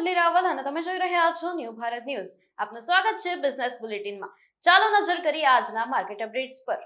અંજલિ રાવલ અને તમે જોઈ રહ્યા છો ન્યૂ ભારત ન્યૂઝ। આપનું સ્વાગત છે બિઝનેસ બુલેટિનમાં। ચાલો નજર કરીએ આજના માર્કેટ અપડેટ્સ પર।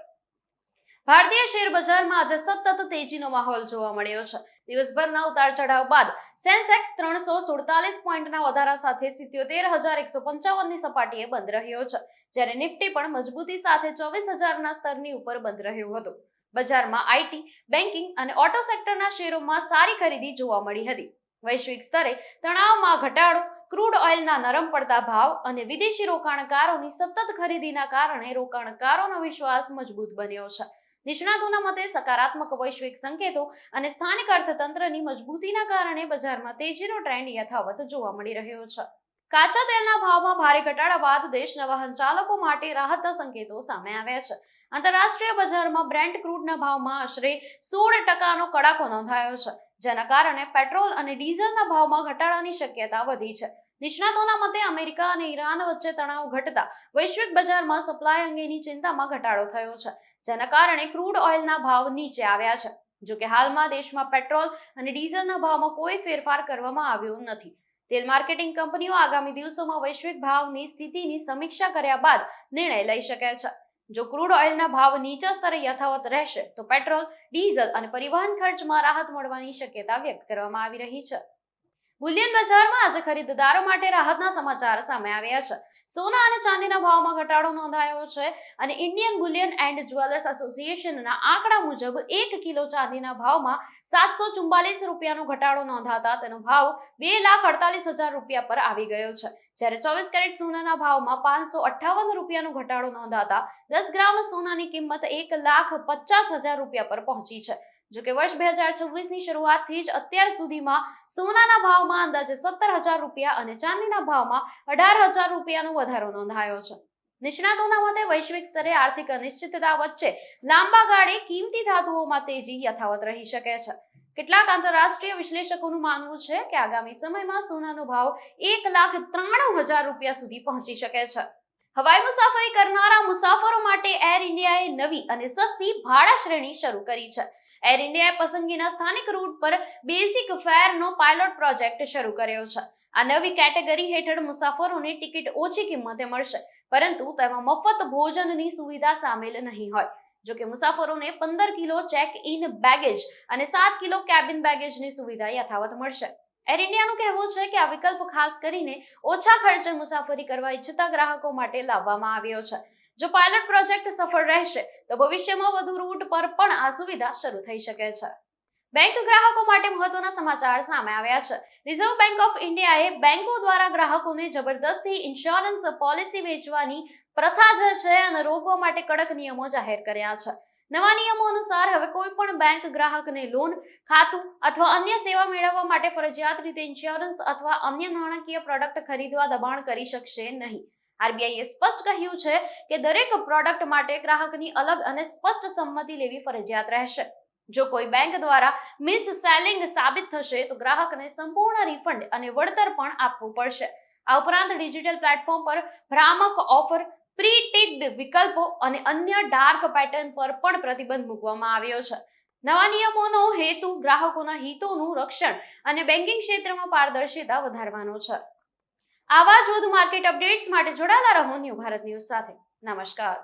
ભારતીય શેર બજારમાં આજે સતત તેજીનો માહોલ જોવા મળ્યો છે। દિવસભરના ઉતાર ચઢાવ બાદ સેન્સેક્સ 347 પોઈન્ટના વધારા સાથે 77,155 ની સપાટીએ બંધ રહ્યો છે, જ્યારે નિફ્ટી પણ મજબૂતી સાથે 24,000 ના સ્તરની ઉપર બંધ રહ્યો હતો। બજારમાં આઈટી, બેન્કિંગ અને ઓટો સેક્ટરના શેરોમાં સારી ખરીદી જોવા મળી હતી। વૈશ્વિક સ્તરે તણાવમાં ઘટાડો, ક્રૂડ ઓઇલના નરમ પડતા ભાવ અને વિદેશી રોકાણકારોની સતત ખરીદીના કારણે રોકાણકારોનો વિશ્વાસ મજબૂત બન્યો છે। નિષ્ણાતોના મતે સકારાત્મક વૈશ્વિક સંકેતો અને સ્થાનિક અર્થતંત્રની મજબૂતીના કારણે બજારમાં તેજીનો ટ્રેન્ડ યથાવત જોવા મળી રહ્યો છે। કાચા તેલના ભાવમાં ભારે ઘટાડા બાદ દેશના વાહન ચાલકો માટે રાહતના સંકેતો સામે આવ્યા છે। આંતરરાષ્ટ્રીય બજારમાં બ્રેન્ટ ક્રૂડના ભાવમાં આશરે 16% કડાકો નોંધાયો છે, જેના કારણે પેટ્રોલ અને ડીઝલના ભાવમાં ઘટાડાની શક્યતા વધી છે। નિષ્ણાતોના મતે અમેરિકા અને ઈરાન વચ્ચે તણાવ ઘટતા વૈશ્વિક બજારમાં સપ્લાય અંગેની ચિંતામાં ઘટાડો થયો છે, જેના કારણે ક્રૂડ ઓઇલના ભાવ નીચે આવ્યા છે। જો કે હાલમાં દેશમાં પેટ્રોલ અને ડીઝલના ભાવમાં કોઈ ફેરફાર કરવામાં આવ્યો નથી। તેલ માર્કેટિંગ કંપનીઓ આગામી દિવસોમાં વૈશ્વિક ભાવની સ્થિતિની સમીક્ષા કર્યા બાદ નિર્ણય લઈ શકે છે। જો ક્રૂડ ઓઇલના ભાવ નીચા સ્તરે યથાવત રહેશે તો પેટ્રોલ, ડીઝલ અને પરિવહન ખર્ચમાં રાહત મળવાની શક્યતા વ્યક્ત કરવામાં આવી રહી છે। બુલિયન બજારમાં આજે ખરીદદારો માટે રાહતના સમાચાર સામે આવ્યા છે। સોના અને ચાંદીના ભાવમાં ઘટાડો નોંધાયો છે અને ઇન્ડિયન બુલિયન એન્ડ જ્વેલર્સ એસોસિએશનના આંકડા મુજબ 1 કિલો ચાંદીના ભાવમાં 744 રૂપિયાનો ઘટાડો નોંધાતા તેનો ભાવ 2,48,000 રૂપિયા પર આવી ગયો છે, જ્યારે 24 કેરેટ સોનાના ભાવમાં 558 રૂપિયાનો ઘટાડો નોંધાતા 10 ગ્રામ સોનાની કિંમત 1,50,000 રૂપિયા પર પહોંચી છે। જો કે વર્ષ 2026ની શરૂઆતથી જ અત્યાર સુધીમાં સોનાના ભાવમાં અંદાજે 17,000 રૂપિયા અને ચાંદીના ભાવમાં 18,000 રૂપિયાનો વધારો નોંધાયો છે। નિષ્ણાતોના મતે વૈશ્વિક સ્તરે આર્થિક અનિશ્ચિતતા વચ્ચે લાંબા ગાળે કિંમતી ધાતુઓમાં તેજી યથાવત રહી શકે છે। કેટલાક આંતરરાષ્ટ્રીય વિશ્લેષકોનું માનવું છે કે આગામી સમયમાં સોનાનો ભાવ 1,93,000 રૂપિયા સુધી પહોંચી શકે છે। હવાઈ મુસાફરી કરનારા મુસાફરો માટે એર ઇન્ડિયાએ નવી અને સસ્તી ભાડા શ્રેણી શરૂ કરી છે। એર ઇન્ડિયાએ પસંદગીના સ્થાનિક રૂટ પર બેસિક ફેરનો પાયલોટ પ્રોજેક્ટ શરૂ કર્યો છે। આ નવી કેટેગરી હેઠળ મુસાફરોને ટિકિટ ઓછી કિંમતે મળશે, પરંતુ તેમાં મફત ભોજનની સુવિધા સામેલ નહીં હોય। જો કે મુસાફરોને 15 કિલો ચેક ઇન બેગેજ અને 7 કિલો કેબિન બેગેજની સુવિધા યથાવત મળશે। એર ઇન્ડિયાનું કહેવું છે કે આ વિકલ્પ ખાસ કરીને ઓછા ખર્ચે મુસાફરી કરવા ઈચ્છતા ગ્રાહકો માટે લાવવામાં આવ્યો છે। જો પાયલોટ પ્રોજેક્ટ સફળ રહેશે તો ભવિષ્યમાં વધુ રૂટ પર પણ આ સુવિધા શરૂ થઈ શકે છે। બેંક ગ્રાહકો માટે મહત્વના સમાચાર સામે આવ્યા છે। રિઝર્વ બેંક ઓફ ઇન્ડિયાએ બેંકો દ્વારા ગ્રાહકોને જબરદસ્તી ઇન્સ્યોરન્સ પોલિસી વેચવાની પ્રથા જે છે અને રોકવા માટે કડક નિયમો જાહેર કર્યા છે। નવા નિયમો અનુસાર હવે કોઈ પણ બેંક ગ્રાહકને લોન, ખાતું અથવા અન્ય સેવા મેળવવા માટે ફરજિયાત રીતે ઇન્સ્યોરન્સ અથવા અન્ય નાણાકીય પ્રોડક્ટ ખરીદવા દબાણ કરી શકશે નહીં। આરબીઆઈએ સ્પષ્ટ કહ્યું છે કે દરેક પ્રોડક્ટ માટે ગ્રાહકની અલગ અને સ્પષ્ટ સંમતિ લેવી ફરજિયાત રહેશે। જો કોઈ બેંક દ્વારા મિસ સેલિંગ સાબિત થશે તો ગ્રાહકને સંપૂર્ણ રિફંડ અને વળતર પણ આપવું પડશે। આ ઉપરાંત ડિજિટલ પ્લેટફોર્મ પર ભ્રામક ઓફર, પ્રી ટિક્ડ વિકલ્પો અને અન્ય ડાર્ક પેટર્ન પર પણ પ્રતિબંધ મૂકવામાં આવ્યો છે। નવા નિયમોનો હેતુ ગ્રાહકોના હિતોનું રક્ષણ અને બેન્કિંગ ક્ષેત્રમાં પારદર્શિતા વધારવાનો છે। આવા જ વધુ માર્કેટ અપડેટ્સ માટે જોડાયેલા રહો ન્યૂ ભારત ન્યૂઝ સાથે। નમસ્કાર।